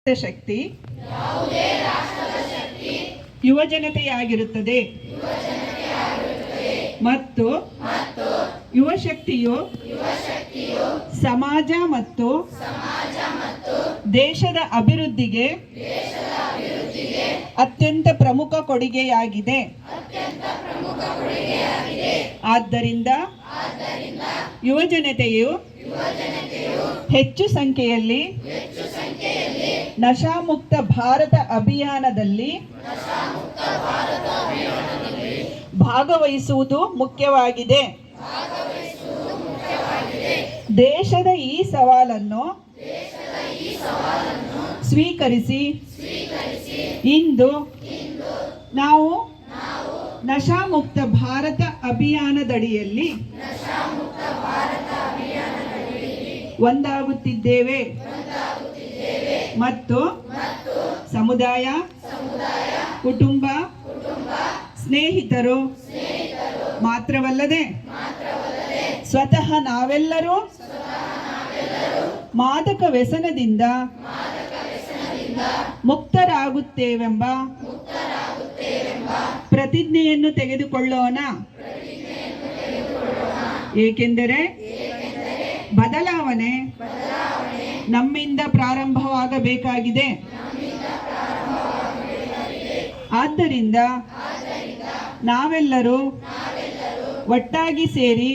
ಶಕ್ತಿ ಯುವಜನತೆಯಾಗಿರುತ್ತದೆ ಮತ್ತು ಯುವ ಶಕ್ತಿಯು ಸಮಾಜ ಮತ್ತು ದೇಶದ ಅಭಿವೃದ್ಧಿಗೆ ಅತ್ಯಂತ ಪ್ರಮುಖ ಕೊಡುಗೆಯಾಗಿದೆ. ಆದ್ದರಿಂದ ಯುವಜನತೆಯು ಹೆಚ್ಚು ಸಂಖ್ಯೆಯಲ್ಲಿ ನಶಾಮುಕ್ತ ಭಾರತ ಅಭಿಯಾನದಲ್ಲಿ ಭಾಗವಹಿಸುವುದು ಮುಖ್ಯವಾಗಿದೆ. ದೇಶದ ಈ ಸವಾಲನ್ನು ಸ್ವೀಕರಿಸಿ ಇಂದು ನಾವು ನಶಾಮುಕ್ತ ಭಾರತ ಅಭಿಯಾನದಡಿಯಲ್ಲಿ ಒಂದಾಗುತ್ತಿದ್ದೇವೆ ಮತ್ತು ಸಮುದಾಯ, ಕುಟುಂಬ, ಸ್ನೇಹಿತರು ಮಾತ್ರವಲ್ಲದೆ ಸ್ವತಃ ನಾವೆಲ್ಲರೂ ಮಾದಕ ವ್ಯಸನದಿಂದ ಮುಕ್ತರಾಗುತ್ತೇವೆಂಬ ಪ್ರತಿಜ್ಞೆಯನ್ನು ತೆಗೆದುಕೊಳ್ಳೋಣ. ಏಕೆಂದರೆ ಬದಲಾವಣೆ ನಮ್ಮಿಂದ ಪ್ರಾರಂಭವಾಗಬೇಕಾಗಿದೆ. ಆದ್ದರಿಂದ ನಾವೆಲ್ಲರೂ ಒಟ್ಟಾಗಿ ಸೇರಿ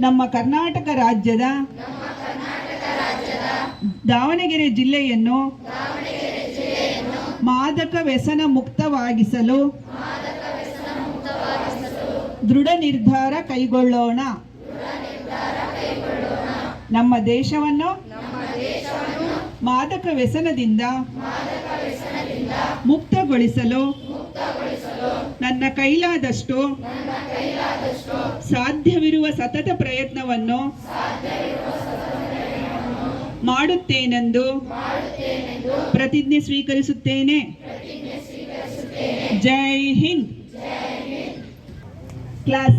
ನಮ್ಮ ಕರ್ನಾಟಕ ರಾಜ್ಯದ ದಾವಣಗೆರೆ ಜಿಲ್ಲೆಯನ್ನು ಮಾದಕ ವ್ಯಸನ ಮುಕ್ತವಾಗಿಸಲು ದೃಢ ನಿರ್ಧಾರ ಕೈಗೊಳ್ಳೋಣ. ನಮ್ಮ ದೇಶವನ್ನು ಮಾದಕ ವ್ಯಸನದಿಂದ ಮುಕ್ತಗೊಳಿಸಲು ನನ್ನ ಕೈಲಾದಷ್ಟು ಸಾಧ್ಯವಿರುವ ಸತತ ಪ್ರಯತ್ನವನ್ನು ಮಾಡುತ್ತೇನೆಂದು ಪ್ರತಿಜ್ಞೆ ಸ್ವೀಕರಿಸುತ್ತೇನೆ. ಜೈ ಹಿಂದ್. ಕ್ಲಾಸ್